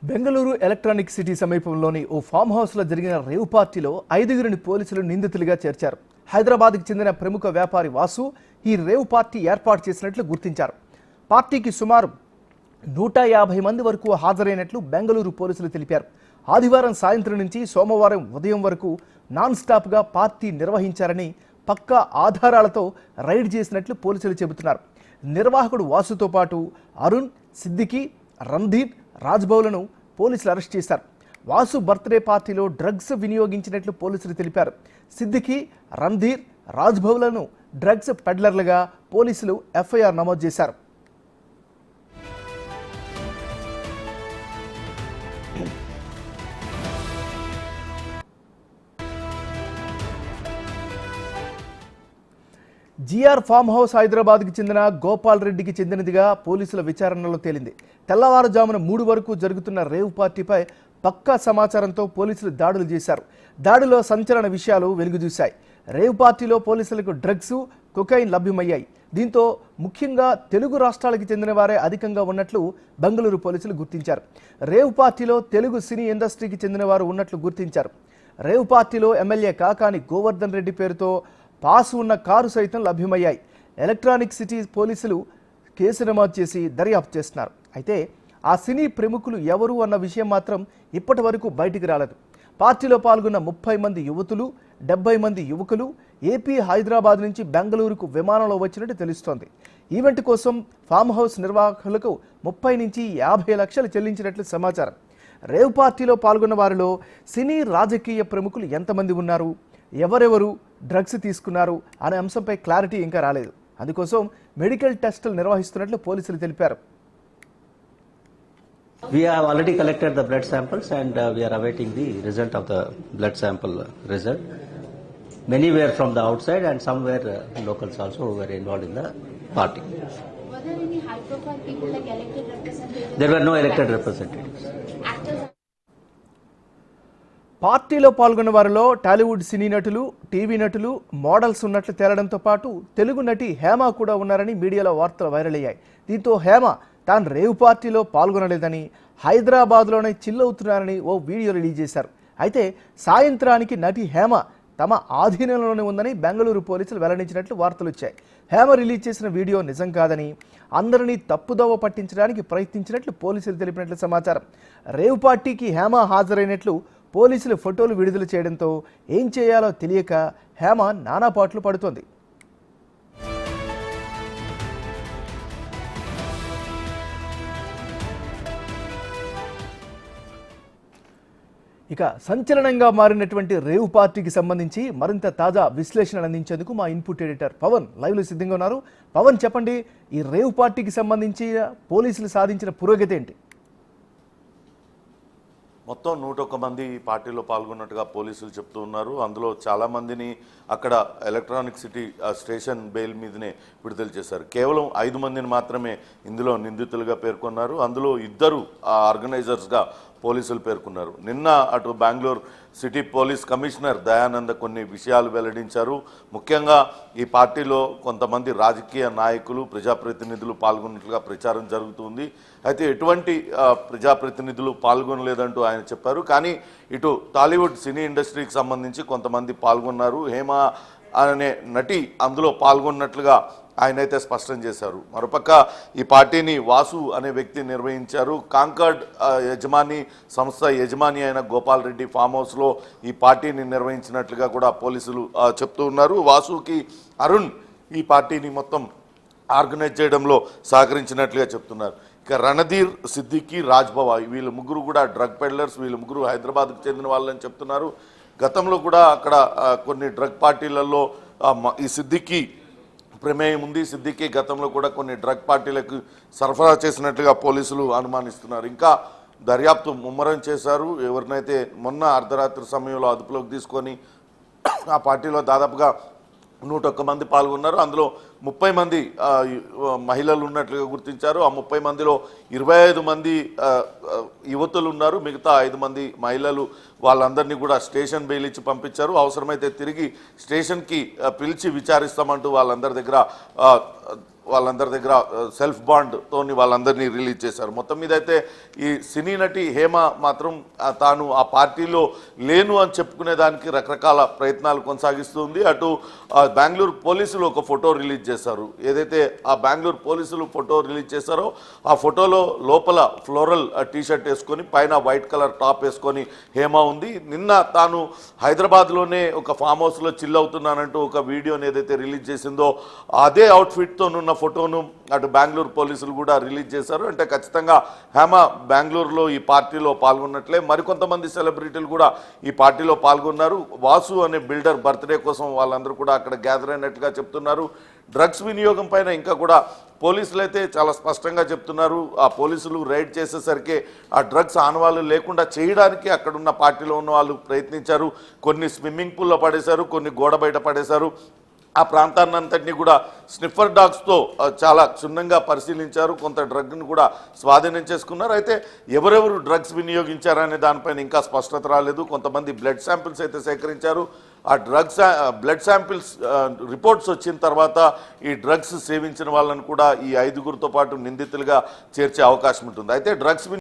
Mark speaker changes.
Speaker 1: Bengaluru electronic city సమీపంలోని ఓ form హౌస్లో జరిగిన రేవ్ పార్టీలో 5గురిని పోలీసులు నిందితులుగా చేర్చారు. హైదరాబాద్కు చెందిన ప్రముఖ వ్యాపారి వాసు ఈ రేవ్ పార్టీ ఏర్పాటు చేసినట్లు గుర్తించారు. పార్టీకి సుమారు 150 మంది వరకు హాజరైనట్లు బెంగళూరు పోలీసులు తెలిపారు. ఆదివారం సాయంత్రం నుంచి సోమవారం ఉదయం వరకు నాన్ స్టాప్గా పార్టీ నిర్వహించారని పక్కా ఆధారాలతో రైడ్ చేసినట్లు పోలీసులు చెబుతున్నారు. నిర్వాహకుడు వాసుతో పాటు అరుణ్, సిద్దికి, రంధీర్, రాజ్బౌలను పోలీసులు అరెస్ట్ చేశారు. వాసు బర్త్డే పార్టీలో డ్రగ్స్ వినియోగించినట్లు పోలీసులు తెలిపారు. సిద్దికి, రంధీర్, రాజ్బౌలను డ్రగ్స్ పెడ్లర్లుగా పోలీసులు ఎఫ్ఐఆర్ నమోదు చేశారు. జిఆర్ ఫామ్ హౌస్ హైదరాబాద్కి చెందిన గోపాల్ రెడ్డికి చెందినదిగా పోలీసుల విచారణలో తేలింది. తెల్లవారుజామున 3 వరకు జరుగుతున్న రేవ్ పార్టీపై పక్కా సమాచారంతో పోలీసులు దాడులు చేశారు. దాడిలో సంచలన విషయాలు వెలుగుచూశాయి. రేవ్ పార్టీలో పోలీసులకు డ్రగ్స్, కొకైన్ లభ్యమయ్యాయి. దీంతో ముఖ్యంగా తెలుగు రాష్ట్రాలకు చెందిన వారే అధికంగా ఉన్నట్లు బెంగళూరు పోలీసులు గుర్తించారు. రేవ్ పార్టీలో తెలుగు సినీ ఇండస్ట్రీకి చెందిన వారు ఉన్నట్లు గుర్తించారు. రేవ్ పార్టీలో ఎమ్మెల్యే కాకాని గోవర్ధన్ రెడ్డి పేరుతో పాసు ఉన్న కారు సైతం లభ్యమయ్యాయి. ఎలక్ట్రానిక్ సిటీ పోలీసులు కేసు నమోదు చేసి దర్యాప్తు చేస్తున్నారు. అయితే ఆ సినీ ప్రముఖులు ఎవరు అన్న విషయం మాత్రం ఇప్పటి వరకు బయటికి రాలేదు. పార్టీలో పాల్గొన్న 30 మంది యువతులు, 70 మంది యువకులు ఏపీ, హైదరాబాద్ నుంచి బెంగళూరుకు విమానంలో వచ్చినట్టు తెలుస్తోంది. ఈవెంట్ కోసం ఫామ్ హౌస్ నిర్వాహకులకు 30 నుంచి 50 లక్షలు చెల్లించినట్లు సమాచారం. రేవ్ పార్టీలో పాల్గొన్న వారిలో సినీ, రాజకీయ ప్రముఖులు ఎంతమంది ఉన్నారు, ఎవరెవరు డ్రగ్స్ తీసుకున్నారు అనే అంశంపై క్లారిటీ ఇంకా రాలేదు. అందుకోసం మెడికల్ టెస్టులు నిర్వహిస్తున్నట్లు పోలీసులు తెలిపారు.
Speaker 2: We have already collected the blood samples and we are awaiting the result of the blood sample result. Many were from the outside and some were locals also who were involved in the party.
Speaker 3: Were there any high-profile people like elected representatives?
Speaker 2: There were no elected representatives.
Speaker 3: Actors.
Speaker 1: పార్టీలో పాల్గొన్న వారిలో టాలీవుడ్ సినీ నటులు, TV నటులు, models ఉన్నట్లు తేలడంతో పాటు తెలుగు నటి హేమ కూడా ఉన్నారని మీడియాలో వార్తలు వైరల్ అయ్యాయి. దీంతో హేమ తాను రేవ్ పార్టీలో పాల్గొనలేదని, హైదరాబాద్లోనే చిల్లవుతున్నారని ఓ వీడియో రిలీజ్ చేశారు. అయితే సాయంత్రానికి నటి హేమ తమ ఆధీనంలోనే ఉందని బెంగళూరు పోలీసులు వెల్లడించినట్లు వార్తలు వచ్చాయి. హేమ రిలీజ్ చేసిన వీడియో నిజం కాదని, అందరినీ తప్పుదోవ పట్టించడానికి ప్రయత్నించినట్లు పోలీసులు తెలిపినట్లు సమాచారం. రేవ్ పార్టీకి హేమ హాజరైనట్లు పోలీసులు ఫోటోలు విడుదల చేయడంతో ఏం చేయాలో తెలియక హేమ నానాపాట్లు పడుతోంది. ఇక సంచలనంగా మారినటువంటి రేవ్ పార్టీకి సంబంధించి మరింత తాజా విశ్లేషణ అందించేందుకు మా ఇన్పుట్ ఎడిటర్ పవన్ లైవ్లో సిద్ధంగా ఉన్నారు. పవన్, చెప్పండి, ఈ రేవ్ పార్టీకి సంబంధించి పోలీసులు సాధించిన పురోగతి ఏంటి?
Speaker 4: మొత్తం 101 మంది పార్టీలో పాల్గొన్నట్టుగా పోలీసులు చెప్తూ ఉన్నారు. అందులో చాలామందిని అక్కడ ఎలక్ట్రానిక్ సిటీ స్టేషన్ బెయిల్ మీదనే విడుదల చేశారు. కేవలం 5 మందిని మాత్రమే ఇందులో నిందితులుగా పేర్కొన్నారు. అందులో 2 ఆర్గనైజర్స్గా పోలీసులు పేర్కొన్నారు. నిన్న అటు Bengaluru city police commissioner Dayananda కొన్ని విషయాలు వెల్లడించారు. ముఖ్యంగా ఈ పార్టీలో కొంతమంది రాజకీయ నాయకులు, ప్రజాప్రతినిధులు పాల్గొన్నట్లుగా ప్రచారం జరుగుతుంది. అయితే ఎటువంటి ప్రజాప్రతినిధులు పాల్గొనలేదంటూ ఆయన చెప్పారు. కానీ ఇటు టాలీవుడ్ సినీ ఇండస్ట్రీకి సంబంధించి కొంతమంది పాల్గొన్నారు. హేమ అనే నటి అందులో పాల్గొన్నట్లుగా ఆయనైతే స్పష్టం చేశారు. మరోపక్క ఈ పార్టీని వాసు అనే వ్యక్తి నిర్వహించారు. కాంకర్డ్ సంస్థ యజమాని అయిన గోపాల్ రెడ్డి ఫామ్ హౌస్లో ఈ పార్టీని నిర్వహించినట్లుగా కూడా పోలీసులు చెప్తూ ఉన్నారు. వాసుకి అరుణ్ ఈ పార్టీని మొత్తం ఆర్గనైజ్ చేయడంలో సహకరించినట్లుగా చెప్తున్నారు. ఇక రణధీర్, సిద్దికి, రాజ్భవ వీళ్ళు ముగ్గురు కూడా డ్రగ్ పెడ్లర్స్. వీళ్ళు ముగ్గురు హైదరాబాద్కు చెందిన వాళ్ళని చెప్తున్నారు. గతంలో కూడా అక్కడ కొన్ని డ్రగ్ పార్టీలలో ఈ సిద్దికి ప్రమేయం ఉంది. సిద్దికి గతంలో కూడా కొన్ని డ్రగ్ పార్టీలకు సరఫరా చేసినట్లుగా పోలీసులు అనుమానిస్తున్నారు. ఇంకా దర్యాప్తు ముమ్మరం చేశారు. ఎవరినైతే మొన్న అర్ధరాత్రి సమయంలో అదుపులోకి తీసుకొని ఆ పార్టీలో దాదాపుగా 101 మంది పాల్గొన్నారు. అందులో 30 మంది మహిళలు ఉన్నట్లుగా గుర్తించారు. ఆ 30 మందిలో 25 మంది యువతులు ఉన్నారు. మిగతా 5 మంది మహిళలు. వాళ్ళందరినీ కూడా స్టేషన్ బెయిల్ ఇచ్చి పంపించారు. అవసరమైతే తిరిగి స్టేషన్కి పిలిచి విచారిస్తామంటూ వాళ్ళందరి దగ్గర వాళ్ళందరి దగ్గర సెల్ఫ్ బాండ్ తోని వాళ్ళందరినీ రిలీజ్ చేశారు. మొత్తం మీద అయితే ఈ సినీ నటి హేమ మాత్రం తాను ఆ పార్టీలో లేను అని చెప్పుకునే దానికి రకరకాల ప్రయత్నాలు కొనసాగిస్తుంది. అటు బెంగళూరు పోలీసులు ఒక ఫోటో రిలీజ్ చేశారు. ఏదైతే ఆ బెంగళూరు పోలీసులు ఫోటో రిలీజ్ చేశారో ఆ ఫోటోలో లోపల ఫ్లోరల్ టీషర్ట్ వేసుకొని పైన వైట్ కలర్ టాప్ వేసుకొని హేమ ఉంది. నిన్న తాను హైదరాబాద్లోనే ఒక ఫామ్ హౌస్లో చిల్ అవుతున్నానంటూ ఒక వీడియోని ఏదైతే రిలీజ్ చేసిందో అదే అవుట్ఫిట్తోనున్న ఫోటోను అటు బెంగళూరు పోలీసులు కూడా రిలీజ్ చేశారు. అంటే ఖచ్చితంగా హేమ బెంగళూరులో ఈ పార్టీలో పాల్గొన్నట్లే. మరికొంతమంది సెలబ్రిటీలు కూడా ఈ పార్టీలో పాల్గొన్నారు. వాసు అనే బిల్డర్ బర్త్డే కోసం వాళ్ళందరూ కూడా అక్కడ గ్యాదర్ అయినట్టుగా చెప్తున్నారు. డ్రగ్స్ వినియోగం పైన ఇంకా కూడా పోలీసులు అయితే చాలా స్పష్టంగా చెప్తున్నారు. ఆ పోలీసులు రైడ్ చేసేసరికి ఆ డ్రగ్స్ ఆనవాళ్ళు లేకుండా చేయడానికి అక్కడున్న పార్టీలో ఉన్న వాళ్ళు ప్రయత్నించారు. కొన్ని స్విమ్మింగ్ పూల్లో పడేశారు, కొన్ని గోడ బయట పడేశారు. ఆ ప్రాంతాన్నంతటినీ కూడా స్నిఫర్ డాగ్స్తో చాలా క్షుణ్ణంగా పరిశీలించారు. కొంత డ్రగ్ను కూడా స్వాధీనం చేసుకున్నారు. అయితే ఎవరెవరు డ్రగ్స్ వినియోగించారనే దానిపైన ఇంకా స్పష్టత రాలేదు. కొంతమంది బ్లడ్ శాంపిల్స్ అయితే సేకరించారు. ఆ బ్లడ్ శాంపిల్స్ రిపోర్ట్స్ వచ్చిన తర్వాత ఈ డ్రగ్స్ సేవించిన వాళ్ళని కూడా ఈ 5గురితో పాటు నిందితులుగా చేర్చే అవకాశం ఉంటుంది. అయితే డ్రగ్స్